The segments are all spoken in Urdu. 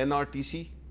NRTC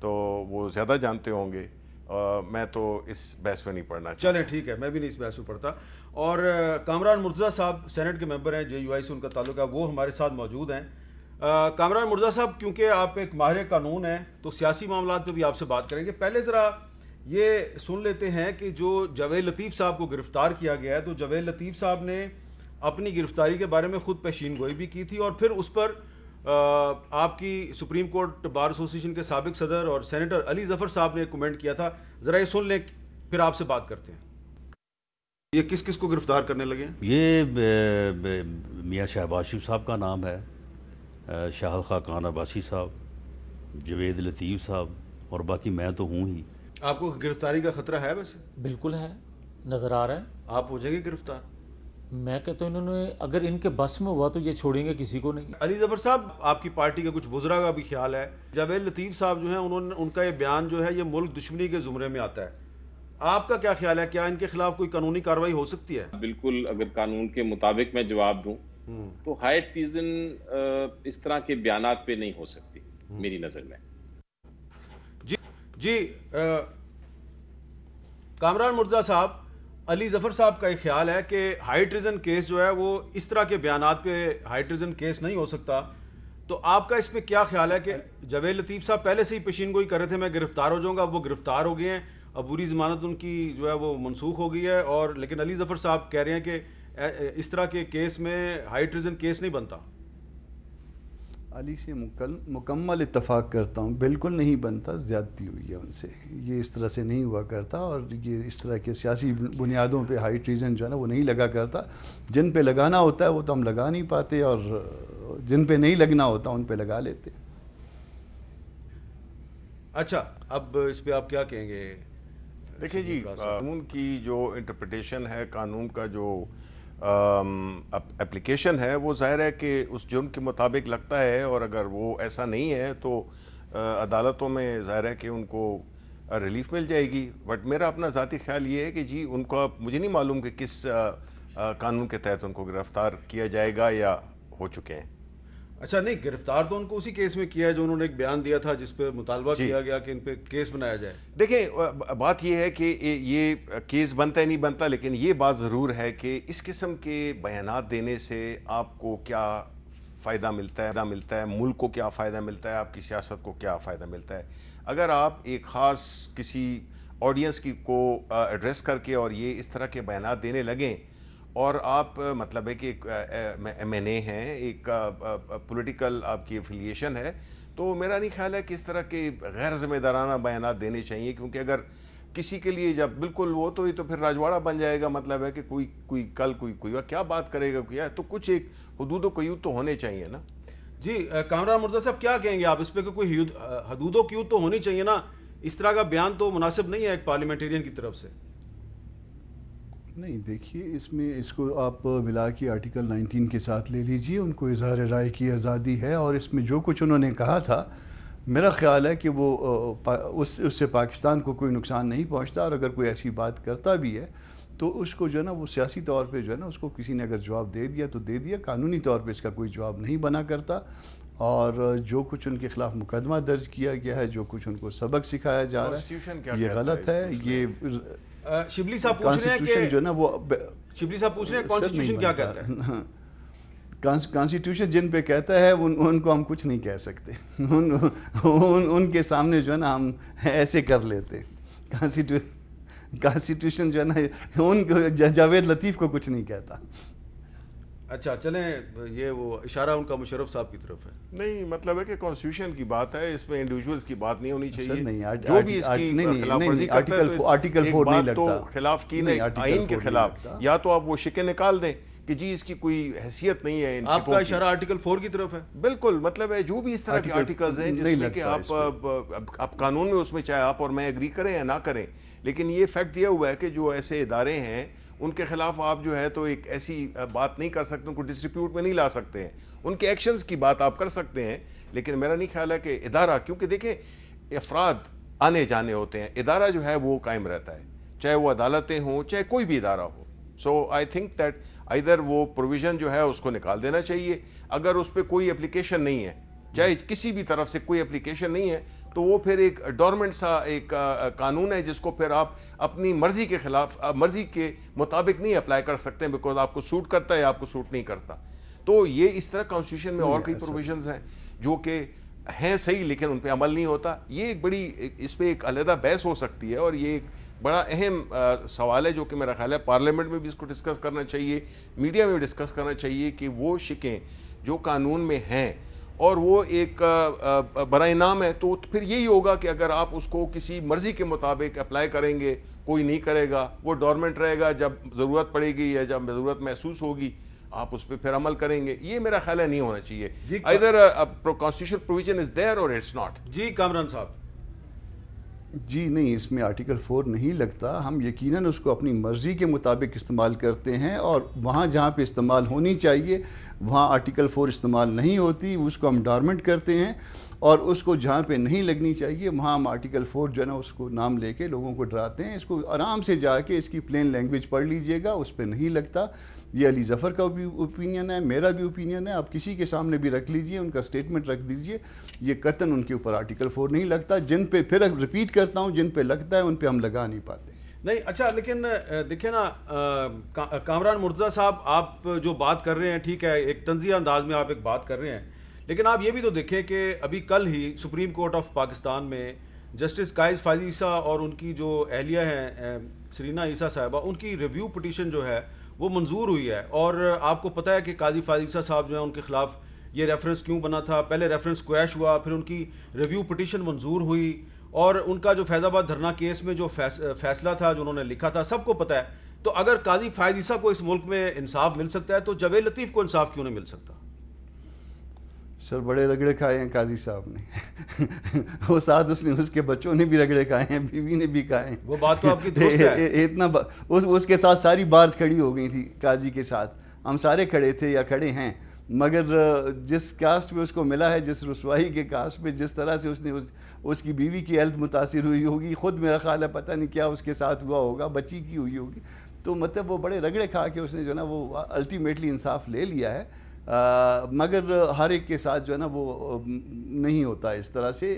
تو وہ زیادہ جانتے ہوں گے، میں تو اس بحث میں نہیں پڑھنا چاہتا۔ چلیں ٹھیک ہے، میں بھی نہیں اس بحث میں پڑھتا۔ اور کامران مرتضیٰ صاحب سینٹ کے ممبر ہیں، JUI سے ان کا تعلق ہے، وہ ہمارے ساتھ موجود ہیں۔ کامران مرتضیٰ صاحب، کیونکہ آپ ایک ماہر قانون ہیں تو سیاسی معاملات پہ بھی آپ سے بات کریں گے۔ پہلے ذرا یہ سن لیتے ہیں کہ جو جاوید لطیف صاحب کو گرفتار کیا گیا ہے، تو جاوید لطیف صاحب نے اپنی گرفتاری کے بارے میں خود پیشین گوئی بھی کی تھی، اور پھر اس پر آپ کی سپریم کورٹ بار ایسوسیشن کے سابق صدر اور سینیٹر علی ظفر صاحب نے ایک کمنٹ کیا تھا، ذرا یہ سن لیں پھر آپ سے بات کرتے ہیں۔ یہ کس کس کو گرفتار کرنے لگے ہیں؟ یہ میاں شہباز شریف صاحب کا نام ہے، شاہد خاقان عباسی صاحب، جاوید لطیف صاحب، اور باقی میں تو ہوں ہی۔ آپ کو گرفتاری کا خطرہ ہے؟ ویسے بالکل ہے، نظر آ رہا ہے۔ آپ ہو جائیں گے گرفتار؟ میں کہتا ہوں انہوں نے اگر ان کے بس میں ہوا تو یہ چھوڑیں گے کسی کو نہیں۔ علی ظفر صاحب، آپ کی پارٹی کے کچھ وزراء کا بھی خیال ہے جاوید لطیف صاحب جو ہیں ان کا یہ بیان جو ہے یہ ملک دشمنی کے زمرے میں آتا ہے، آپ کا کیا خیال ہے؟ کیا ان کے خلاف کوئی قانونی کارروائی ہو سکتی ہے؟ بالکل، اگر قانون کے مطابق میں جواب دوں تو ہائی ٹریزن اس طرح کے بیانات پہ نہیں ہو سکتی میری نظر میں۔ جی کامران مرتضیٰ صاحب، علی ظفر صاحب کا یہ خیال ہے کہ ہائی ٹریزن کیس جو ہے وہ اس طرح کے بیانات پہ ہائی ٹریزن کیس نہیں ہو سکتا، تو آپ کا اس پہ کیا خیال ہے؟ کہ جاوید لطیف صاحب پہلے سے ہی پیشین گوئی کر رہے تھے میں گرفتار ہو جاؤں گا، وہ گرفتار ہو گئے ہیں، عبوری ضمانت ان کی جو ہے وہ منسوخ ہو گئی ہے، اور لیکن علی ظفر صاحب کہہ رہے ہیں کہ اس طرح کے کیس میں ہائی ٹریزن کیس نہیں بنتا۔ علی سے مکمل اتفاق کرتا ہوں، بالکل نہیں بنتا، زیادتی ہوئی ہے ان سے، یہ اس طرح سے نہیں ہوا کرتا، اور یہ اس طرح کے سیاسی بنیادوں پہ ہائی ٹریزن جو ہے نا وہ نہیں لگا کرتا۔ جن پہ لگانا ہوتا ہے وہ تو ہم لگا نہیں پاتے، اور جن پہ نہیں لگنا ہوتا ان پہ لگا لیتے ہیں۔ اچھا، اب اس پہ آپ کیا کہیں گے؟ دیکھیں جی، قانون کی جو انٹرپریٹیشن ہے، قانون کا جو اپلیکیشن ہے، وہ ظاہر ہے کہ اس جرم کے مطابق لگتا ہے، اور اگر وہ ایسا نہیں ہے تو عدالتوں میں ظاہر ہے کہ ان کو ریلیف مل جائے گی۔ بٹ میرا اپنا ذاتی خیال یہ ہے کہ جی ان کا مجھے نہیں معلوم کہ کس قانون کے تحت ان کو گرفتار کیا جائے گا یا ہو چکے ہیں۔ اچھا، نہیں، گرفتار تو ان کو اسی کیس میں کیا ہے جو انہوں نے ایک بیان دیا تھا جس پہ مطالبہ کیا گیا کہ ان پہ کیس بنایا جائے۔ دیکھیں، بات یہ ہے کہ یہ کیس بنتا ہے نہیں بنتا، لیکن یہ بات ضرور ہے کہ اس قسم کے بیانات دینے سے آپ کو کیا فائدہ ملتا ہے، ملک کو کیا فائدہ ملتا ہے، آپ کی سیاست کو کیا فائدہ ملتا ہے۔ اگر آپ ایک خاص کسی آڈینس کو ایڈریس کر کے اور یہ اس طرح کے بیانات دینے لگیں، اور آپ مطلب ہے کہ MNA ہیں، ایک پولیٹیکل آپ کی افیلیشن ہے، تو میرا نہیں خیال ہے کہ اس طرح کے غیر ذمہ دارانہ بیانات دینے چاہیے، کیونکہ اگر کسی کے لیے جب بالکل وہ تو ہی تو پھر راجواڑہ بن جائے گا، مطلب ہے کہ کوئی کل کوئی کیا بات کرے گا، کیا تو کچھ ایک حدود و قیود تو ہونے چاہیے نا۔ جی کامران مرتضیٰ صاحب، کیا کہیں گے آپ اس پہ کہ کوئی حدود و قیود تو ہونی چاہیے نا؟ اس طرح کا بیان تو مناسب نہیں ہے ایک پارلیمنٹیرین کی طرف سے۔ نہیں، دیکھیے اس میں اس کو آپ ملا کے آرٹیکل 19 کے ساتھ لے لیجئے، ان کو اظہار رائے کی آزادی ہے، اور اس میں جو کچھ انہوں نے کہا تھا میرا خیال ہے کہ وہ اس سے پاکستان کو کوئی نقصان نہیں پہنچتا، اور اگر کوئی ایسی بات کرتا بھی ہے تو اس کو جو ہے نا وہ سیاسی طور پہ جو ہے نا اس کو کسی نے اگر جواب دے دیا تو دے دیا، قانونی طور پہ اس کا کوئی جواب نہیں بنا کرتا، اور جو کچھ ان کے خلاف مقدمہ درج کیا گیا ہے، جو کچھ ان کو سبق سکھایا جا رہا ہے، یہ غلط ہے۔ یہ شبلی صاحب پوچھ رہے ہیں کہ جو ہے نا وہ شبلی صاحب پوچھ رہے ہیں کانسٹیٹیوشن کیا کہتا ہے؟ کانسٹیٹیوشن جن پہ کہتا ہے ان کو ہم کچھ نہیں کہہ سکتے، ان کے سامنے جو ہے نا ہم ایسے کر لیتے۔ کانسٹیٹیوشن جو ہے نا ان کو جاوید لطیف کو کچھ نہیں کہتا۔ اچھا چلیں، یہ وہ اشارہ ان کا مشرف صاحب کی طرف ہے۔ نہیں، مطلب ہے کہ کانسٹیٹیوشن کی بات ہے، اس میں انڈیویجولز کی بات نہیں ہونی چاہیے۔ نہیں، جو بھی اس کی خلاف ورزی کرتا ہے تو آرٹیکل 4 نہیں لگتا، تو خلاف کی نہیں، آئین کے خلاف، یا تو آپ وہ شکیں نکال دیں کہ جی اس کی کوئی حیثیت نہیں ہے۔ آپ کا اشارہ آرٹیکل 4 کی طرف ہے؟ بالکل، مطلب ہے جو بھی اس طرح کے آرٹیکلز ہیں جس میں کہ آپ قانون میں اس میں چاہے آپ اور میں ایگری کریں یا نہ کریں، لیکن یہ فیکٹ دیا ہوا ہے کہ جو ایسے ادارے ہیں ان کے خلاف آپ جو ہے تو ایک ایسی بات نہیں کر سکتے، ان کو ڈسٹریبیوٹ میں نہیں لا سکتے ہیں، ان کے ایکشنز کی بات آپ کر سکتے ہیں، لیکن میرا نہیں خیال ہے کہ ادارہ، کیونکہ دیکھیں افراد آنے جانے ہوتے ہیں، ادارہ جو ہے وہ قائم رہتا ہے، چاہے وہ عدالتیں ہوں چاہے کوئی بھی ادارہ ہو۔ سو آئی تھنک دیٹ ادھر وہ پروویژن جو ہے اس کو نکال دینا چاہیے۔ اگر اس پہ کوئی اپلیکیشن نہیں ہے، چاہے کسی بھی طرف سے کوئی اپلیکیشن نہیں ہے، تو وہ پھر ایک ڈورمنٹ سا ایک قانون ہے جس کو پھر آپ اپنی مرضی کے خلاف مرضی کے مطابق نہیں اپلائی کر سکتے ہیں، بیکاز آپ کو سوٹ کرتا ہے یا آپ کو سوٹ نہیں کرتا. تو یہ اس طرح کانسٹیٹیوشن میں اور کئی پروویژنز ہیں جو کہ ہیں صحیح لیکن ان پہ عمل نہیں ہوتا. یہ ایک بڑی اس پہ ایک علیحدہ بحث ہو سکتی ہے، اور یہ ایک بڑا اہم سوال ہے جو کہ میرا خیال ہے پارلیمنٹ میں بھی اس کو ڈسکس کرنا چاہیے، میڈیا میں بھی ڈسکس کرنا چاہیے کہ وہ شکیں جو قانون میں ہیں اور وہ ایک برائے نام ہے، تو پھر یہی ہوگا کہ اگر آپ اس کو کسی مرضی کے مطابق اپلائی کریں گے، کوئی نہیں کرے گا، وہ ڈورمنٹ رہے گا، جب ضرورت پڑے گی یا جب ضرورت محسوس ہوگی آپ اس پہ پھر عمل کریں گے. یہ میرا خیال ہے نہیں ہونا چاہیے. either constitutional provision is there or it's not. جی کامران صاحب. جی نہیں، اس میں آرٹیکل 4 نہیں لگتا. ہم یقیناً اس کو اپنی مرضی کے مطابق استعمال کرتے ہیں، اور وہاں جہاں پہ استعمال ہونی چاہیے وہاں آرٹیکل 4 استعمال نہیں ہوتی، اس کو ہم ڈارمنٹ کرتے ہیں. اور اس کو جہاں پہ نہیں لگنی چاہیے وہاں ہم آرٹیکل 4 جو ہے نا اس کو نام لے کے لوگوں کو ڈراتے ہیں. اس کو آرام سے جا کے اس کی پلین لینگویج پڑھ لیجئے گا، اس پہ نہیں لگتا. یہ علی ظفر کا بھی اوپینین ہے، میرا بھی اوپینین ہے، آپ کسی کے سامنے بھی رکھ لیجئے، ان کا سٹیٹمنٹ رکھ دیجئے. یہ قطعاً ان کے اوپر آرٹیکل 4 نہیں لگتا. جن پہ پھر ریپیٹ کرتا ہوں، جن پہ لگتا ہے ان پہ ہم لگا نہیں پاتے. نہیں اچھا، لیکن دیکھیں نا کامران مرتضیٰ صاحب، آپ جو بات کر رہے ہیں ٹھیک ہے، ایک طنزیہ انداز میں آپ ایک بات کر رہے ہیں، لیکن آپ یہ بھی تو دیکھیں کہ ابھی کل ہی سپریم کورٹ آف پاکستان میں جسٹس قائز فائز عیسیٰ اور ان کی جو اہلیہ ہیں سرینا عیسیٰ صاحبہ، ان کی ریویو پٹیشن جو ہے وہ منظور ہوئی ہے. اور آپ کو پتہ ہے کہ قاضی فائز عیسیٰ صاحب جو ہیں ان کے خلاف یہ ریفرنس کیوں بنا تھا. پہلے ریفرنس کویش ہوا، پھر ان کی ریویو پٹیشن منظور ہوئی، اور ان کا جو فیض آباد دھرنا کیس میں جو فیصلہ تھا جو انہوں نے لکھا تھا سب کو پتہ ہے. تو اگر قاضی فائز عیسیٰ کو اس ملک میں انصاف مل سکتا ہے تو جاوید لطیف کو انصاف کیوں نہیں مل سکتا؟ سر بڑے رگڑے کھائے ہیں قاضی صاحب نے وہ ساتھ اس کے بچوں نے بھی رگڑے کھائے ہیں، بیوی نے بھی کھائے ہیں. وہ بات تو آپ کی درست ہے. اتنا اس کے ساتھ ساری بار کھڑی ہو گئی تھی قاضی کے ساتھ، ہم سارے کھڑے تھے یا کھڑے ہیں، مگر جس کاسٹ پہ اس کو ملا ہے، جس رسوائی کے کاسٹ پہ جس طرح سے اس نے اس کی بیوی کی ہیلتھ متاثر ہوئی ہوگی، خود میرا خیال ہے پتہ نہیں کیا اس کے ساتھ ہوا ہوگا، بچی کی ہوئی ہوگی. تو مطلب وہ بڑے رگڑے کھا کے اس نے جو ہے نا وہ الٹیمیٹلی انصاف لے لیا ہے. مگر ہر ایک کے ساتھ جو ہے نا وہ نہیں ہوتا اس طرح سے.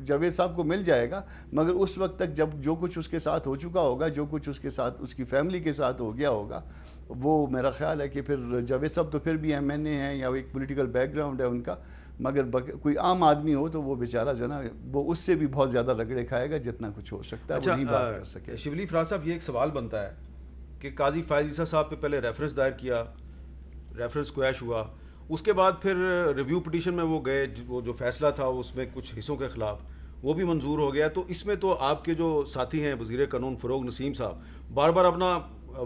جاوید صاحب کو مل جائے گا، مگر اس وقت تک جب جو کچھ اس کے ساتھ ہو چکا ہوگا، جو کچھ اس کے ساتھ اس کی فیملی کے ساتھ ہو گیا ہوگا، وہ میرا خیال ہے کہ پھر جاوید صاحب تو پھر بھی MNA ہیں یا ایک پولیٹیکل بیک گراؤنڈ ہے ان کا، مگر کوئی عام آدمی ہو تو وہ بیچارہ جو ہے نا وہ اس سے بھی بہت زیادہ رگڑے کھائے گا جتنا کچھ ہو سکتا ہے. وہ نہیں بات کر سکے. شبلی فراز صاحب، یہ ایک سوال بنتا ہے کہ قاضی فائز عیسیٰ صاحب پہ پہلے ریفرنس دائر کیا، ریفرنس کویش ہوا، اس کے بعد پھر ریویو پٹیشن میں وہ گئے، وہ جو فیصلہ تھا اس میں کچھ حصوں کے خلاف وہ بھی منظور ہو گیا. تو اس میں تو آپ کے جو ساتھی ہیں وزیر قانون فروغ نسیم صاحب بار بار اپنا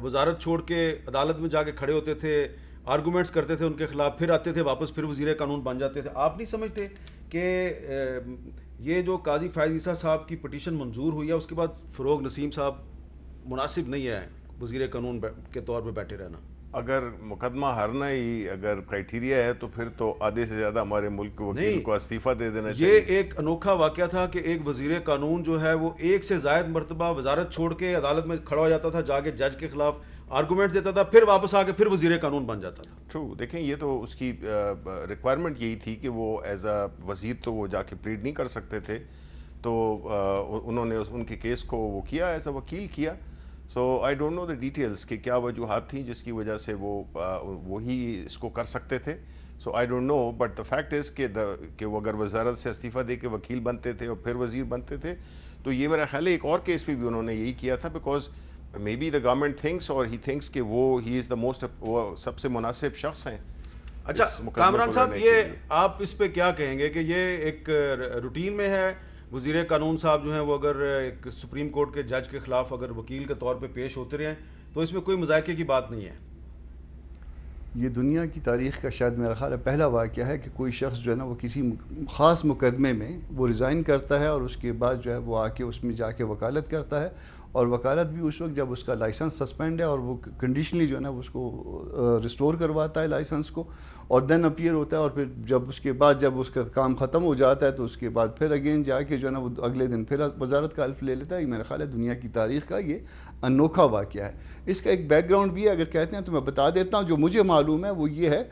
وزارت چھوڑ کے عدالت میں جا کے کھڑے ہوتے تھے، آرگومنٹس کرتے تھے ان کے خلاف، پھر آتے تھے واپس پھر وزیر قانون بن جاتے تھے. آپ نہیں سمجھتے کہ یہ جو قاضی فائز عیسیٰ صاحب کی پٹیشن منظور ہوئی ہے اس کے بعد فروغ نسیم صاحب مناسب نہیں ہے وزیر قانون کے طور پہ بیٹھے رہنا؟ اگر مقدمہ ہارنا ہی اگر کرائٹیریا ہے تو پھر تو آدھے سے زیادہ ہمارے ملک کے وکیل کو استعفیٰ دے دینا چاہیے. یہ ایک انوکھا واقعہ تھا کہ ایک وزیر قانون جو ہے وہ ایک سے زائد مرتبہ وزارت چھوڑ کے عدالت میں کھڑا ہو جاتا تھا، جا کے جج کے خلاف آرگومنٹس دیتا تھا، پھر واپس آ کے پھر وزیر قانون بن جاتا تھا. ٹرو. دیکھیں یہ تو اس کی ریکوائرمنٹ یہی تھی کہ وہ ایز اے وزیر تو وہ جا کے پلیڈ نہیں کر سکتے تھے، تو انہوں نے ان کے کیس کو وہ کیا ایز اے وکیل کیا. سو I don't know the details کہ کیا وجوہات تھیں جس کی وجہ سے وہی اس کو کر سکتے تھے. So I don't know, but the fact is کہ وہ اگر وزارت سے استعفیٰ دے کے وکیل بنتے تھے اور پھر وزیر بنتے تھے تو یہ میرا خیال ہے ایک اور کیس پہ بھی انہوں نے یہی کیا تھا، because maybe the government thinks or he thinks کہ ہی از دا موسٹ، وہ سب سے مناسب شخص ہیں. اچھا کامران صاحب، یہ آپ اس پہ کیا کہیں گے کہ یہ ایک روٹین میں ہے وزیر قانون صاحب جو ہیں وہ اگر ایک سپریم کورٹ کے جج کے خلاف اگر وکیل کے طور پہ پیش ہوتے رہے تو اس میں کوئی مذائقے کی بات نہیں ہے؟ یہ دنیا کی تاریخ کا شاید میرا خیال ہے پہلا واقعہ ہے کہ کوئی شخص جو ہے نا وہ کسی خاص مقدمے میں وہ ریزائن کرتا ہے اور اس کے بعد جو ہے وہ آ کے اس میں جا کے وکالت کرتا ہے، اور وکالت بھی اس وقت جب اس کا لائسنس سسپینڈ ہے اور وہ کنڈیشنلی جو ہے نا اس کو ریسٹور کرواتا ہے لائسنس کو، اور دین اپیئر ہوتا ہے، اور پھر جب اس کے بعد جب اس کا کام ختم ہو جاتا ہے تو اس کے بعد پھر اگین جا کے جو ہے نا وہ اگلے دن پھر وزارت کا حلف لے لیتا ہے. یہ میرا خیال ہے دنیا کی تاریخ کا یہ انوکھا واقعہ ہے. اس کا ایک بیک گراؤنڈ بھی ہے، اگر کہتے ہیں تو میں بتا دیتا ہوں. جو مجھے معلوم ہے وہ یہ ہے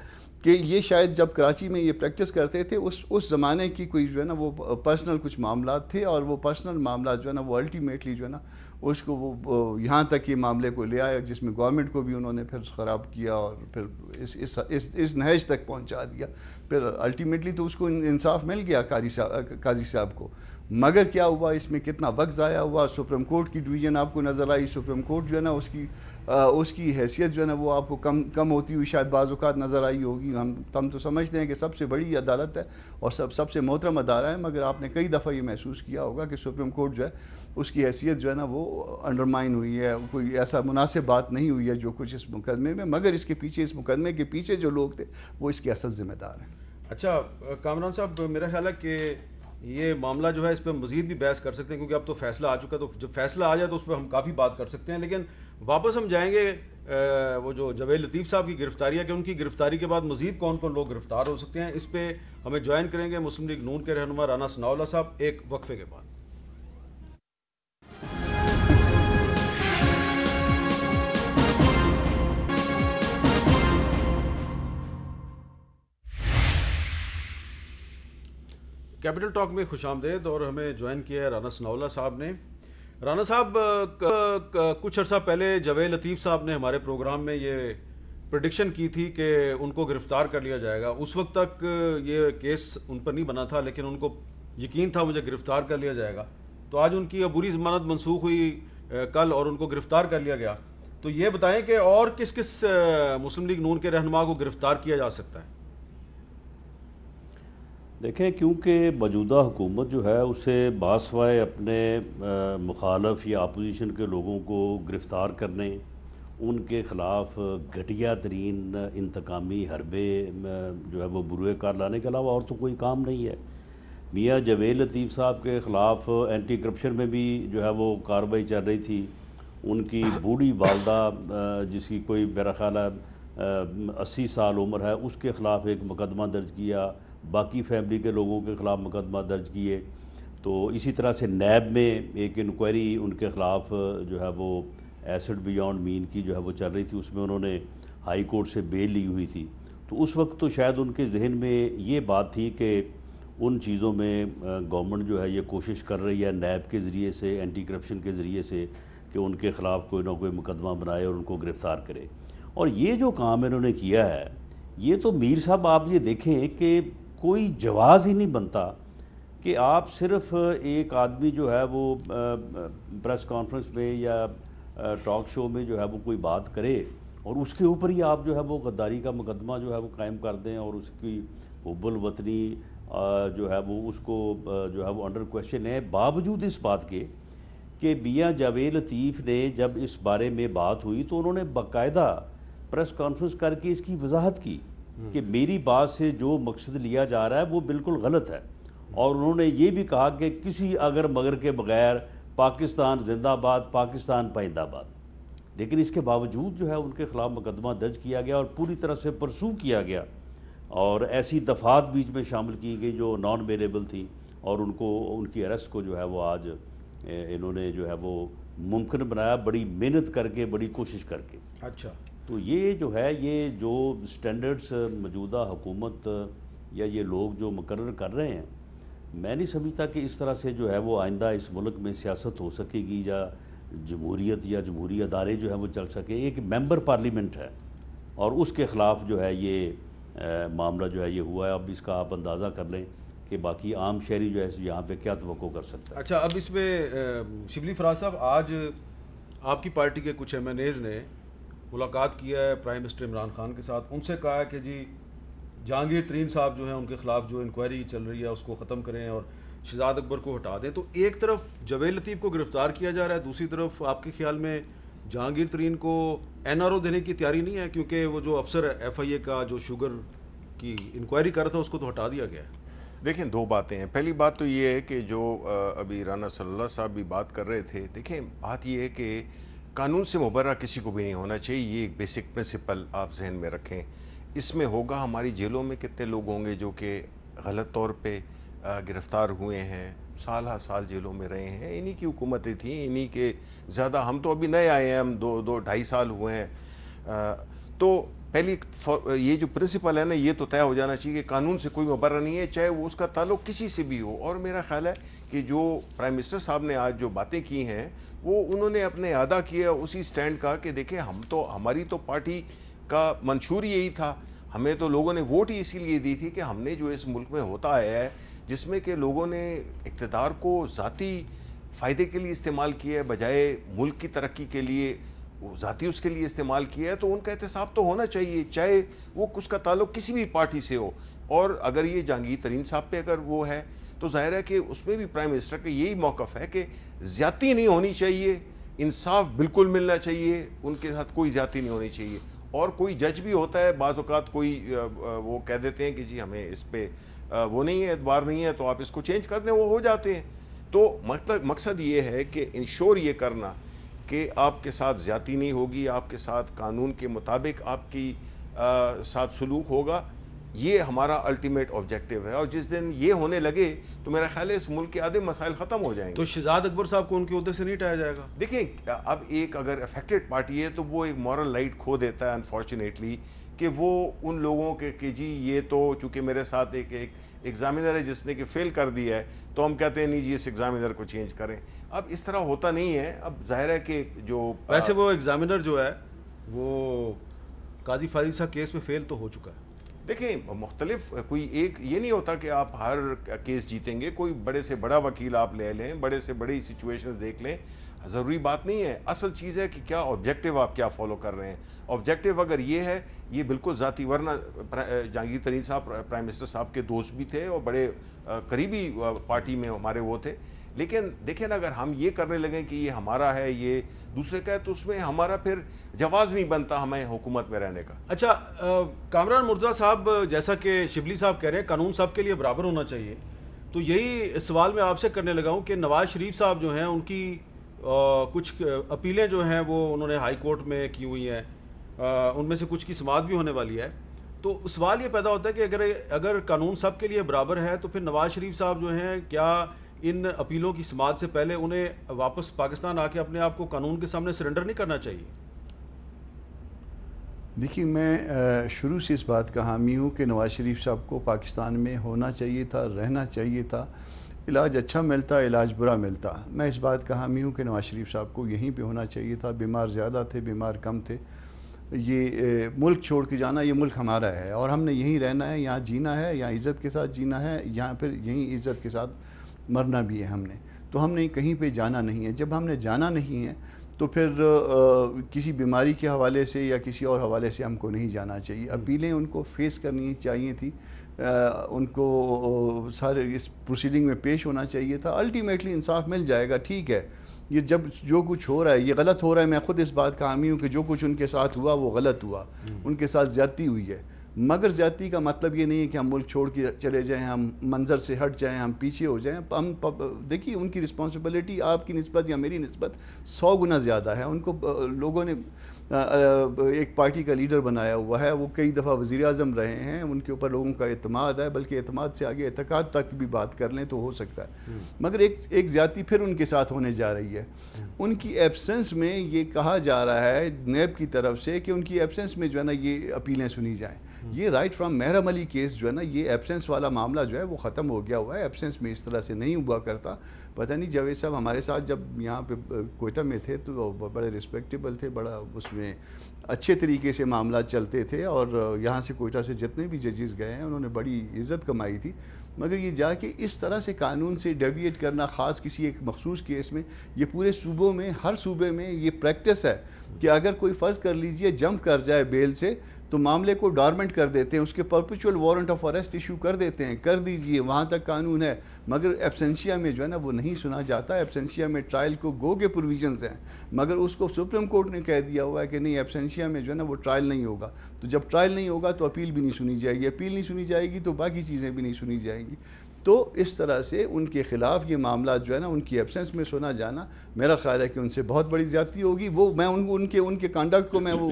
کہ یہ شاید جب کراچی میں یہ پریکٹس کرتے تھے اس زمانے کی کوئی جو ہے نا وہ پرسنل کچھ معاملات تھے، اور وہ پرسنل معاملات جو ہے نا وہ الٹیمیٹلی جو ہے نا اس کو وہ یہاں تک یہ معاملے کو لے آیا، جس میں گورنمنٹ کو بھی انہوں نے پھر خراب کیا اور پھر اس نہج تک پہنچا دیا. پھر الٹیمیٹلی تو اس کو انصاف مل گیا قاضی صاحب کو، مگر کیا ہوا اس میں کتنا وقت ضائع ہوا. سپریم کورٹ کی ڈویژن آپ کو نظر آئی، سپریم کورٹ جو ہے نا اس کی حیثیت جو ہے نا وہ آپ کو کم ہوتی ہوئی شاید بعض اوقات نظر آئی ہوگی. ہم تو سمجھتے ہیں کہ سب سے بڑی عدالت ہے اور سب سے محترم ادارہ ہے، مگر آپ نے کئی دفعہ یہ محسوس کیا ہوگا کہ سپریم کورٹ جو ہے اس کی حیثیت جو ہے نا وہ انڈرمائن ہوئی ہے. کوئی ایسا مناسب بات نہیں ہوئی ہے جو کچھ اس مقدمے میں، مگر اس مقدمے کے پیچھے جو لوگ تھے وہ اس کے اصل ذمہ دار ہیں. اچھا کامران صاحب، میرا خیال ہے کہ یہ معاملہ جو ہے اس پہ مزید بھی بحث کر سکتے ہیں، کیونکہ اب تو فیصلہ آ چکا ہے، تو جب فیصلہ آ جائے تو اس پہ ہم کافی بات کر سکتے ہیں. لیکن واپس ہم جائیں گے وہ جو جوید لطیف صاحب کی گرفتاری ہے کہ ان کی گرفتاری کے بعد مزید کون کون لوگ گرفتار ہو سکتے ہیں. اس پہ ہمیں جوائن کریں گے مسلم لیگ نون کے رہنما رانا ثناءاللہ صاحب ایک وقفے کے بعد. کیپٹل ٹاک میں خوش آمدید، اور ہمیں جوائن کیا ہے رانا ثناءاللہ صاحب نے. رانا صاحب، کچھ عرصہ پہلے جوید لطیف صاحب نے ہمارے پروگرام میں یہ پریڈکشن کی تھی کہ ان کو گرفتار کر لیا جائے گا. اس وقت تک یہ کیس ان پر نہیں بنا تھا، لیکن ان کو یقین تھا مجھے گرفتار کر لیا جائے گا. تو آج ان کی عبوری ضمانت منسوخ ہوئی کل، اور ان کو گرفتار کر لیا گیا. تو یہ بتائیں کہ اور کس کس مسلم لیگ نون کے رہنما کو گرفتار کیا جا سکتا ہے؟ دیکھیں، کیونکہ موجودہ حکومت جو ہے اسے باسوائے اپنے مخالف یا اپوزیشن کے لوگوں کو گرفتار کرنے، ان کے خلاف گھٹیا ترین انتقامی حربے جو ہے وہ بروئے کار لانے کے علاوہ اور تو کوئی کام نہیں ہے. میاں جوید لطیف صاحب کے خلاف اینٹی کرپشن میں بھی جو ہے وہ کارروائی چل رہی تھی. ان کی بوڑھی والدہ جس کی کوئی میرا خیال ہے 80 سال عمر ہے، اس کے خلاف ایک مقدمہ درج کیا، باقی فیملی کے لوگوں کے خلاف مقدمہ درج کیے. تو اسی طرح سے نیب میں ایک انکوائری ان کے خلاف جو ہے وہ ایسڈ بیونڈ مین کی جو ہے وہ چل رہی تھی، اس میں انہوں نے ہائی کورٹ سے بیل لی ہوئی تھی. تو اس وقت تو شاید ان کے ذہن میں یہ بات تھی کہ ان چیزوں میں گورنمنٹ جو ہے یہ کوشش کر رہی ہے نیب کے ذریعے سے، اینٹی کرپشن کے ذریعے سے، کہ ان کے خلاف کوئی نہ کوئی مقدمہ بنائے اور ان کو گرفتار کرے. اور یہ جو کام انہوں نے کیا ہے، یہ تو میر صاحب آپ یہ دیکھیں کہ کوئی جواز ہی نہیں بنتا کہ آپ صرف ایک آدمی جو ہے وہ پریس کانفرنس میں یا ٹاک شو میں جو ہے وہ کوئی بات کرے اور اس کے اوپر ہی آپ جو ہے وہ غداری کا مقدمہ جو ہے وہ قائم کر دیں، اور اس کی حب الوطنی جو ہے وہ اس کو جو ہے وہ انڈر کویشچن ہے. باوجود اس بات کے کہ میاں جوید لطیف نے جب اس بارے میں بات ہوئی تو انہوں نے باقاعدہ پریس کانفرنس کر کے اس کی وضاحت کی کہ میری بات سے جو مقصد لیا جا رہا ہے وہ بالکل غلط ہے. اور انہوں نے یہ بھی کہا کہ کسی اگر مگر کے بغیر پاکستان زندہ باد، پاکستان پائندہ باد. لیکن اس کے باوجود جو ہے ان کے خلاف مقدمہ درج کیا گیا اور پوری طرح سے پرسو کیا گیا، اور ایسی دفعات بیچ میں شامل کی گئی جو نان ویریبل تھیں، اور ان کی اریسٹ کو جو ہے وہ آج انہوں نے جو ہے وہ ممکن بنایا، بڑی محنت کر کے، بڑی کوشش کر کے. اچھا، تو یہ جو ہے یہ جو سٹینڈرڈز موجودہ حکومت یا یہ لوگ جو مقرر کر رہے ہیں، میں نہیں سمجھتا کہ اس طرح سے جو ہے وہ آئندہ اس ملک میں سیاست ہو سکے گی یا جمہوریت یا جمہوری ادارے جو ہے وہ چل سکے. ایک ممبر پارلیمنٹ ہے اور اس کے خلاف جو ہے یہ معاملہ جو ہے یہ ہوا ہے. اب اس کا آپ اندازہ کر لیں کہ باقی عام شہری جو ہے یہاں پہ کیا توقع کر سکتا ہے. اچھا، اب اس پہ شبلی فراز صاحب، آج آپ کی پارٹی کے کچھ ایم این ایز نے ملاقات کیا ہے پرائم منسٹر عمران خان کے ساتھ. ان سے کہا ہے کہ جی جہانگیر ترین صاحب جو ہیں ان کے خلاف جو انکوائری چل رہی ہے اس کو ختم کریں اور شہزاد اکبر کو ہٹا دیں. تو ایک طرف جوید لطیف کو گرفتار کیا جا رہا ہے، دوسری طرف آپ کے خیال میں جہانگیر ترین کو این آر او دینے کی تیاری نہیں ہے؟ کیونکہ وہ جو افسر ایف آئی اے کا جو شوگر کی انکوائری کر رہا تھا اس کو تو ہٹا دیا گیا ہے. دیکھیں، دو باتیں ہیں. پہلی بات تو یہ ہے کہ جو ابھی رانا صلی اللہ صاحب بھی بات کر رہے تھے، دیکھیں بات یہ ہے کہ قانون سے مبرہ کسی کو بھی نہیں ہونا چاہیے. یہ ایک بیسک پرنسپل آپ ذہن میں رکھیں. اس میں ہوگا ہماری جیلوں میں کتنے لوگ ہوں گے جو کہ غلط طور پہ گرفتار ہوئے ہیں، سال ہا سال جیلوں میں رہے ہیں. انہی کی حکومتیں تھیں، انہی کے زیادہ، ہم تو ابھی نئے آئے ہیں، ہم 2-2.5 سال ہوئے ہیں. تو پہلی یہ جو پرنسپل ہے نا یہ تو طے ہو جانا چاہیے کہ قانون سے کوئی مبرر نہیں ہے، چاہے وہ اس کا تعلق کسی سے بھی ہو. اور میرا خیال ہے کہ جو پرائم منسٹر صاحب نے آج جو باتیں کی ہیں وہ انہوں نے اپنے ادا کیا اسی سٹینڈ کا کہ دیکھیں ہماری تو پارٹی کا منشور یہی تھا، ہمیں تو لوگوں نے ووٹ ہی اسی لیے دی تھی کہ ہم نے جو اس ملک میں ہوتا آیا ہے جس میں کہ لوگوں نے اقتدار کو ذاتی فائدے کے لیے استعمال کیا ہے بجائے ملک کی ترقی کے لیے ذاتی اس کے لیے استعمال کیا ہے، تو ان کا احتساب تو ہونا چاہیے چاہے وہ اس کا تعلق کسی بھی پارٹی سے ہو. اور اگر یہ جہانگیر ترین صاحب پہ اگر وہ ہے تو ظاہر ہے کہ اس میں بھی پرائم منسٹر کا یہی موقف ہے کہ زیادتی نہیں ہونی چاہیے، انصاف بالکل ملنا چاہیے، ان کے ساتھ کوئی زیادتی نہیں ہونی چاہیے. اور کوئی جج بھی ہوتا ہے بعض اوقات کوئی وہ کہہ دیتے ہیں کہ جی ہمیں اس پہ وہ نہیں ہے، اعتبار نہیں ہے، تو آپ اس کو چینج کر دیں، وہ ہو جاتے ہیں. تو مقصد یہ ہے کہ انشور یہ کرنا کہ آپ کے ساتھ زیادتی نہیں ہوگی، آپ کے ساتھ قانون کے مطابق آپ کی ساتھ سلوک ہوگا، یہ ہمارا الٹیمیٹ آبجیکٹیو ہے. اور جس دن یہ ہونے لگے تو میرا خیال ہے اس ملک کے آدھے مسائل ختم ہو جائیں گے. تو شہزاد اکبر صاحب کو ان کے عہدے سے نہیں ہٹایا جائے گا؟ دیکھیں اب ایک اگر افیکٹڈ پارٹی ہے تو وہ ایک مورل لائٹ کھو دیتا ہے انفارچونیٹلی کہ وہ ان لوگوں کے کہ جی یہ تو چونکہ میرے ساتھ ایک ایگزامینر ہے جس نے کہ فیل کر دیا ہے تو ہم کہتے ہیں نہیں جی اس ایگزامینر کو چینج کریں. اب اس طرح ہوتا نہیں ہے. اب ظاہر ہے کہ جو ویسے وہ ایگزامینر جو ہے وہ قاضی فاضل صاحب کیس میں فیل تو ہو چکا ہے. دیکھیں مختلف کوئی ایک یہ نہیں ہوتا کہ آپ ہر کیس جیتیں گے، کوئی بڑے سے بڑا وکیل آپ لے لیں، بڑے سے بڑی سچویشنز دیکھ لیں، ضروری بات نہیں ہے. اصل چیز ہے کہ کیا آبجیکٹیو آپ کیا فالو کر رہے ہیں. آبجیکٹیو اگر یہ ہے یہ بالکل ذاتی، ورنہ جہانگیر ترین صاحب پرائم منسٹر صاحب کے دوست بھی تھے اور بڑے قریبی پارٹی میں ہمارے وہ تھے. لیکن دیکھیں نا اگر ہم یہ کرنے لگیں کہ یہ ہمارا ہے یہ دوسرے کا ہے تو اس میں ہمارا پھر جواز نہیں بنتا ہمیں حکومت میں رہنے کا. اچھا کامران مرتضیٰ صاحب جیسا کہ شبلی صاحب کہہ رہے ہیں قانون سب کے لیے برابر ہونا چاہیے، تو یہی سوال میں آپ سے کرنے لگا ہوں کہ نواز شریف صاحب جو ہیں ان کی کچھ اپیلیں جو ہیں وہ انہوں نے ہائی کورٹ میں کی ہوئی ہیں، ان میں سے کچھ کی سماعت بھی ہونے والی ہے. تو سوال یہ پیدا ہوتا ہے کہ اگر قانون سب کے لیے برابر ہے تو پھر نواز شریف صاحب جو ہیں کیا ان اپیلوں کی سماعت سے پہلے انہیں واپس پاکستان آ کے اپنے آپ کو قانون کے سامنے سرنڈر نہیں کرنا چاہیے؟ دیکھیے میں شروع سے اس بات کا حامی ہوں کہ نواز شریف صاحب کو پاکستان میں ہونا چاہیے تھا، رہنا چاہیے تھا. علاج اچھا ملتا، علاج برا ملتا. میں اس بات کا حامی ہوں کہ نواز شریف صاحب کو یہیں پہ ہونا چاہیے تھا. بیمار زیادہ تھے، بیمار کم تھے. یہ ملک چھوڑ کے جانا، یہ ملک ہمارا ہے اور ہم نے یہیں رہنا ہے، یہاں جینا ہے، یہاں عزت کے ساتھ جینا ہے، یہاں پھر یہیں عزت کے ساتھ مرنا بھی ہے ہم نے. تو ہم نے کہیں پہ جانا نہیں ہے. جب ہم نے جانا نہیں ہے تو پھر کسی بیماری کے حوالے سے یا کسی اور حوالے سے ہم کو نہیں جانا چاہیے. اپیلیں ان کو فیس کرنی چاہیے تھی، ان کو سارے اس پروسیڈنگ میں پیش ہونا چاہیے تھا. الٹیمیٹلی انصاف مل جائے گا. ٹھیک ہے یہ جب جو کچھ ہو رہا ہے یہ غلط ہو رہا ہے، میں خود اس بات کا حامی ہوں کہ جو کچھ ان کے ساتھ ہوا وہ غلط ہوا، ان کے ساتھ زیادتی ہوئی ہے. مگر زیادتی کا مطلب یہ نہیں ہے کہ ہم ملک چھوڑ کے چلے جائیں، ہم منظر سے ہٹ جائیں، ہم پیچھے ہو جائیں. ہم دیکھیے ان کی رسپانسبلٹی آپ کی نسبت یا میری نسبت 100 گنا زیادہ ہے. ان کو لوگوں نے ایک پارٹی کا لیڈر بنایا ہوا ہے، وہ کئی دفعہ وزیر اعظم رہے ہیں، ان کے اوپر لوگوں کا اعتماد ہے، بلکہ اعتماد سے آگے اعتقاد تک بھی بات کر لیں تو ہو سکتا ہے. مگر ایک زیادتی پھر ان کے ساتھ ہونے جا رہی ہے. ان کی ایبسنس میں یہ کہا جا رہا ہے نیب کی طرف سے کہ ان کی ایبسنس میں جو ہے نا یہ اپیلیں سنی جائیں. یہ right from Muharram Ali case جو ہے نا یہ ایبسنس والا معاملہ جو ہے وہ ختم ہو گیا ہوا ہے. ایبسنس میں اس طرح سے نہیں ہوا کرتا. پتہ نہیں جاوید صاحب ہمارے ساتھ جب یہاں پہ کوئٹہ میں تھے تو بڑے رسپیکٹیبل تھے، بڑا اس میں اچھے طریقے سے معاملات چلتے تھے اور یہاں سے کوئٹہ سے جتنے بھی ججز گئے ہیں انہوں نے بڑی عزت کمائی تھی. مگر یہ جا کے اس طرح سے قانون سے ڈیویٹ کرنا خاص کسی ایک مخصوص کیس میں، یہ پورے صوبوں میں ہر صوبے میں یہ پریکٹس ہے کہ اگر کوئی فرض کر لیجئے جمپ کر جائے بیل سے تو معاملے کو ڈارمنٹ کر دیتے ہیں، اس کے perpetual warrant of arrest issue کر دیتے ہیں. کر دیجئے، وہاں تک قانون ہے. مگر ایبسنشیا میں جو ہے نا وہ نہیں سنا جاتا. ایبسنشیا میں ٹرائل کو گو کے پروویژنز ہیں، مگر اس کو سپریم کورٹ نے کہہ دیا ہوا ہے کہ نہیں ایبسنشیا میں جو ہے نا وہ ٹرائل نہیں ہوگا. تو جب ٹرائل نہیں ہوگا تو اپیل بھی نہیں سنی جائے گی، اپیل نہیں سنی جائے گی تو باقی چیزیں بھی نہیں سنی جائیں گی. تو اس طرح سے ان کے خلاف یہ معاملات جو ہے نا ان کی ایبسنس میں سنا جانا میرا خیال ہے کہ ان سے بہت بڑی زیادتی ہوگی. وہ میں ان کے کانڈکٹ کو میں وہ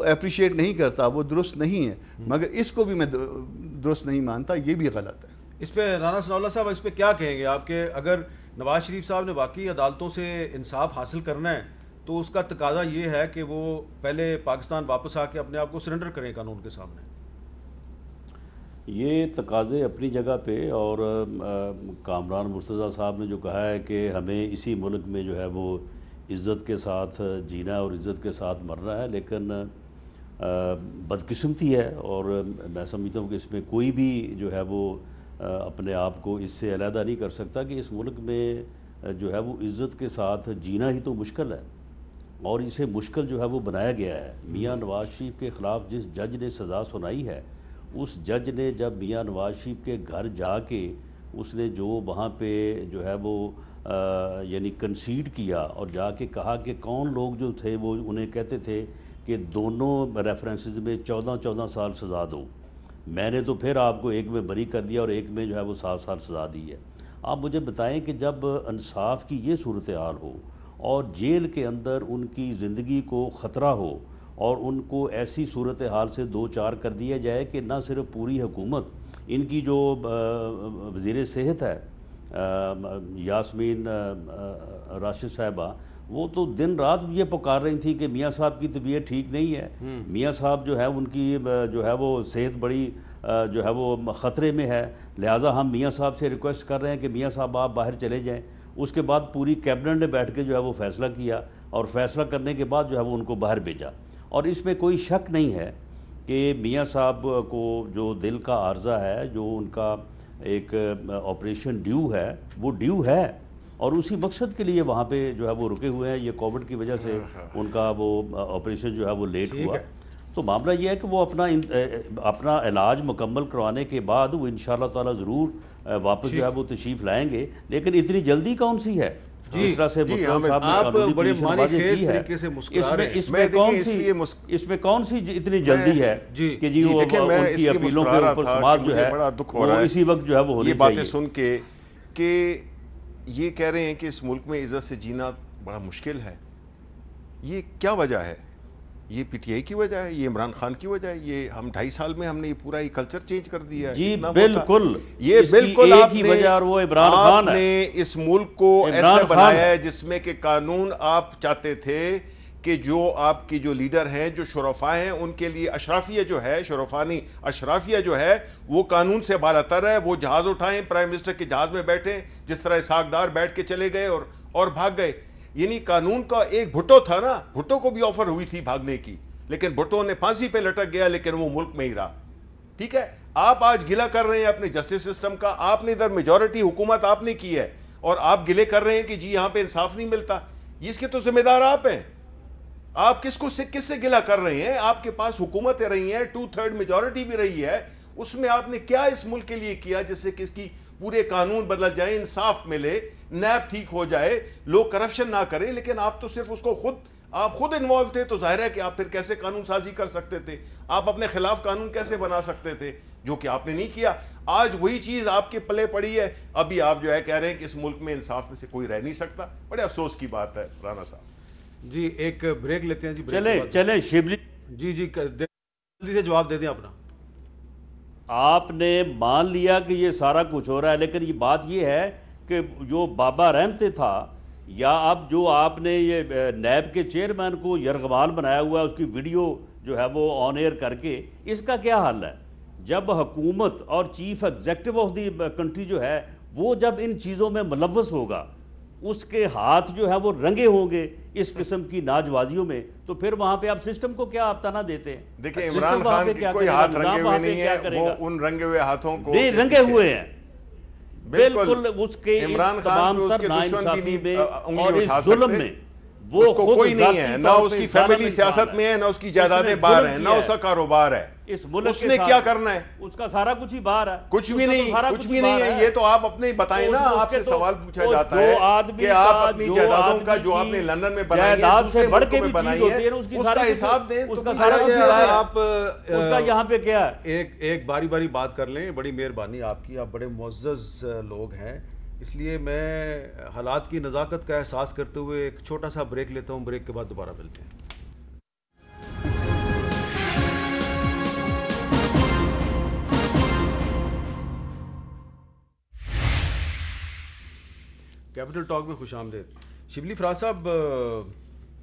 اپریشیٹ نہیں کرتا، وہ درست نہیں ہے، مگر اس کو بھی میں درست نہیں مانتا، یہ بھی غلط ہے. اس پہ رانا ثناء اللہ صاحب اس پہ کیا کہیں گے آپ کہ اگر نواز شریف صاحب نے واقعی عدالتوں سے انصاف حاصل کرنا ہے تو اس کا تقاضا یہ ہے کہ وہ پہلے پاکستان واپس آ کے اپنے آپ کو سرنڈر کریں قانون کے سامنے. یہ تقاضے اپنی جگہ پہ، اور کامران مرتضیٰ صاحب نے جو کہا ہے کہ ہمیں اسی ملک میں جو ہے وہ عزت کے ساتھ جینا اور عزت کے ساتھ مرنا ہے، لیکن بدقسمتی ہے اور میں سمجھتا ہوں کہ اس میں کوئی بھی جو ہے وہ اپنے آپ کو اس سے علیحدہ نہیں کر سکتا کہ اس ملک میں جو ہے وہ عزت کے ساتھ جینا ہی تو مشکل ہے، اور اسے مشکل جو ہے وہ بنایا گیا ہے. میاں نواز شریف کے خلاف جس جج نے سزا سنائی ہے، اس جج نے جب میاں نواز شریف کے گھر جا کے اس نے جو وہاں پہ جو ہے وہ یعنی کنسیڈ کیا اور جا کے کہا کہ کون لوگ جو تھے وہ انہیں کہتے تھے کہ دونوں ریفرنسز میں 14 سال سزا دو، میں نے تو پھر آپ کو ایک میں بری کر دیا اور ایک میں جو ہے وہ 7 سال سزا دی ہے. آپ مجھے بتائیں کہ جب انصاف کی یہ صورتحال ہو اور جیل کے اندر ان کی زندگی کو خطرہ ہو اور ان کو ایسی صورتحال سے دو چار کر دیا جائے کہ نہ صرف پوری حکومت، ان کی جو وزیر صحت ہے یاسمین راشد صاحبہ، وہ تو دن رات یہ پکار رہی تھی کہ میاں صاحب کی طبیعت ٹھیک نہیں ہے، میاں صاحب جو ہے ان کی جو ہے وہ صحت بڑی جو ہے وہ خطرے میں ہے، لہٰذا ہم میاں صاحب سے ریکویسٹ کر رہے ہیں کہ میاں صاحب آپ باہر چلے جائیں. اس کے بعد پوری کیبنٹ نے بیٹھ کے جو ہے وہ فیصلہ کیا، اور فیصلہ کرنے کے بعد جو ہے وہ ان کو باہر بھیجا. اور اس میں کوئی شک نہیں ہے کہ میاں صاحب کو جو دل کا عارضہ ہے، جو ان کا ایک آپریشن ڈیو ہے، وہ ڈیو ہے، اور اسی مقصد کے لیے وہاں پہ جو ہے وہ رکے ہوئے ہیں. یہ کووڈ کی وجہ سے ان کا وہ آپریشن جو ہے وہ لیٹ ہوا. تو معاملہ یہ ہے کہ وہ اپنا علاج مکمل کروانے کے بعد وہ انشاءاللہ تعالی ضرور واپس جو ہے وہ تشریف لائیں گے. لیکن اتنی جلدی کون سی ہے؟ جس طرح سے آپ بڑے معنی خیز طریقے سے مسکرا رہے ہیں. اس میں کون سی اتنی جلدی ہے کہ جی وہ ان کی اپیلوں کے اوپر سماعت جو ہے وہ اسی وقت جو ہے وہ ہونی چاہیے. یہ باتیں سن کے کہ یہ کہہ رہے ہیں کہ اس ملک میں عزت سے جینا بڑا مشکل ہے. یہ کیا وجہ ہے؟ یہ پی ٹی آئی کی وجہ ہے؟ یہ عمران خان کی وجہ ہے؟ یہ ہم 2.5 سال میں ہم نے یہ پورا ہی کلچر چینج کر دیا ہے. جی بالکل، یہ بالکل ایک ہی وجہ اور وہ عمران خان ہے. آپ نے اس ملک کو ایسا بنایا ہے جس میں کہ قانون آپ چاہتے تھے کہ جو آپ کی جو لیڈر ہیں، جو شرفاء ہیں، ان کے لیے اشرافیہ جو ہے، شرفانی اشرافیہ جو ہے وہ قانون سے بالاتر ہے. وہ جہاز اٹھائیں، پرائم منسٹر کے جہاز میں بیٹھیں، جس طرح اسحاق ڈار بیٹھ کے چلے گئے اور بھاگ گئے. یعنی قانون کا ایک بھٹو تھا نا، بھٹو کو بھی آفر ہوئی تھی بھاگنے کی، لیکن بھٹو نے پھانسی پہ لٹک گیا، لیکن وہ ملک میں ہی رہا. ٹھیک ہے، آپ آج گلہ کر رہے ہیں اپنے جسٹس سسٹم کا. آپ نے ادھر میجورٹی حکومت آپ نے کی ہے، اور آپ گلے کر رہے ہیں کہ جی یہاں پہ انصاف نہیں ملتا. اس کے تو ذمہ دار آپ ہیں. آپ کس سے گلہ کر رہے ہیں؟ آپ کے پاس حکومتیں رہی ہیں، 2/3 میجورٹی بھی رہی ہے. اس میں آپ نے کیا اس ملک کے لیے کیا جس سے کہ اس کی پورے قانون بدل جائیں، انصاف ملے، نیب ٹھیک ہو جائے، لوگ کرپشن نہ کریں؟ لیکن آپ تو صرف اس کو آپ خود انوالو تھے، تو ظاہر ہے کہ آپ پھر کیسے قانون سازی کر سکتے تھے؟ آپ اپنے خلاف قانون کیسے بنا سکتے تھے؟ جو کہ آپ نے نہیں کیا. آج وہی چیز آپ کے پلے پڑی ہے. ابھی آپ جو ہے کہہ رہے ہیں کہ اس ملک میں انصاف میں سے کوئی رہ نہیں سکتا. بڑے افسوس کی بات ہے رانا صاحب. جی ایک بریک لیتے ہیں. جی چلیں شبلی جی جلدی سے جواب دے دیں اپنا. آپ نے مان لیا کہ یہ سارا کچھ ہو رہا ہے، لیکن یہ بات یہ ہے کہ جو بابا رحمتے تھا، یا اب جو آپ نے یہ نیب کے چیئرمین کو یرغمال بنایا ہوا ہے، اس کی ویڈیو جو ہے وہ آن ایئر کر کے، اس کا کیا حل ہے؟ جب حکومت اور chief executive of the country جو ہے وہ جب ان چیزوں میں ملوث ہوگا، اس کے ہاتھ جو ہے وہ رنگے ہوں گے اس قسم کی ناجوازیوں میں، تو پھر وہاں پہ آپ سسٹم کو کیا آپ تانا دیتے ہیں؟ دیکھیں عمران خان کی کوئی ہاتھ رنگے ہوئے نہیں ہے، وہ ان رنگے ہوئے ہاتھوں کو رنگے ہوئے ہیں. بالکل اس کے عمران خان پہ اس کے دشمن بھی نہیں انگلی اٹھا ظلم میں وہ اس کو کوئی نہیں ہے، نہ اس کی فیملی سیاست میں ہے، نہ اس کی جائیدادیں باہر ہیں، نہ اس کا کاروبار ہے. اس نے کیا کرنا ہے؟ اس کا سارا کچھ ہی باہر ہے. کچھ بھی نہیں ہے. یہ تو آپ اپنے بتائیں نا. آپ سے سوال پوچھا جاتا ہے کہ آپ اپنی جائیدادوں کا جو آپ نے لندن میں بنائی ہے، دوسرے ملکوں میں بنائی ہے، اس کا حساب دیں. اس کا سارا کچھ باہر ہے. آپ اس کا یہاں پہ کیا ہے؟ ایک باری باری بات کر لیں. بڑی مہربانی آپ کی. آپ بڑے معزز لوگ ہیں، اس لیے میں حالات کی نزاکت کا احساس کرتے ہوئے ایک چھوٹا سا بریک لیتا ہوں. بریک کے بعد دوبارہ ملتے ہیں. کیپٹل ٹاک میں خوش آمدید. شبلی فراز صاحب،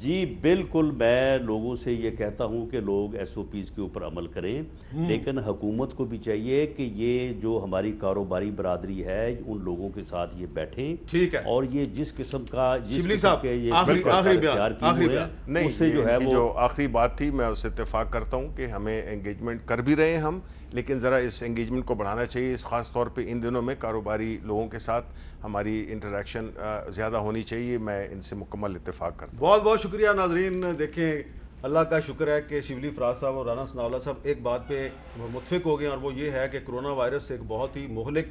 جی بالکل، میں لوگوں سے یہ کہتا ہوں کہ لوگ ایس او پیز کے اوپر عمل کریں، لیکن حکومت کو بھی چاہیے کہ یہ جو ہماری کاروباری برادری ہے ان لوگوں کے ساتھ یہ بیٹھیں، ٹھیک ہے، اور یہ جس قسم کا شبلی صاحب آخری بیان نہیں، اس سے جو ہے وہ جو آخری بات تھی میں اس سے اتفاق کرتا ہوں کہ ہمیں انگیجمنٹ کر بھی رہے ہیں ہم، لیکن ذرا اس انگیجمنٹ کو بڑھانا چاہیے، اس خاص طور پہ ان دنوں میں کاروباری لوگوں کے ساتھ ہماری انٹریکشن زیادہ ہونی چاہیے، میں ان سے مکمل اتفاق کرتا ہوں۔ بہت بہت شکریہ ناظرین۔ دیکھیں اللہ کا شکر ہے کہ شبلی فراز صاحب اور رانا ثناء اللہ صاحب ایک بات پہ متفق ہو گئے ہیں، اور وہ یہ ہے کہ کرونا وائرس ایک بہت ہی مہلک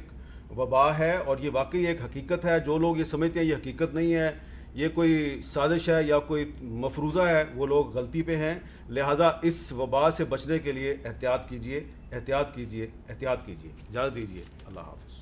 وبا ہے، اور یہ واقعی ایک حقیقت ہے۔ جو لوگ یہ سمجھتے ہیں یہ حقیقت نہیں ہے، یہ کوئی سازش ہے یا کوئی مفروضہ ہے، وہ لوگ غلطی پہ ہیں۔ لہٰذا اس وبا سے بچنے کے لیے احتیاط کیجیے، احتیاط کیجیے، احتیاط کیجیے۔ اجازت دیجیے، اللہ حافظ۔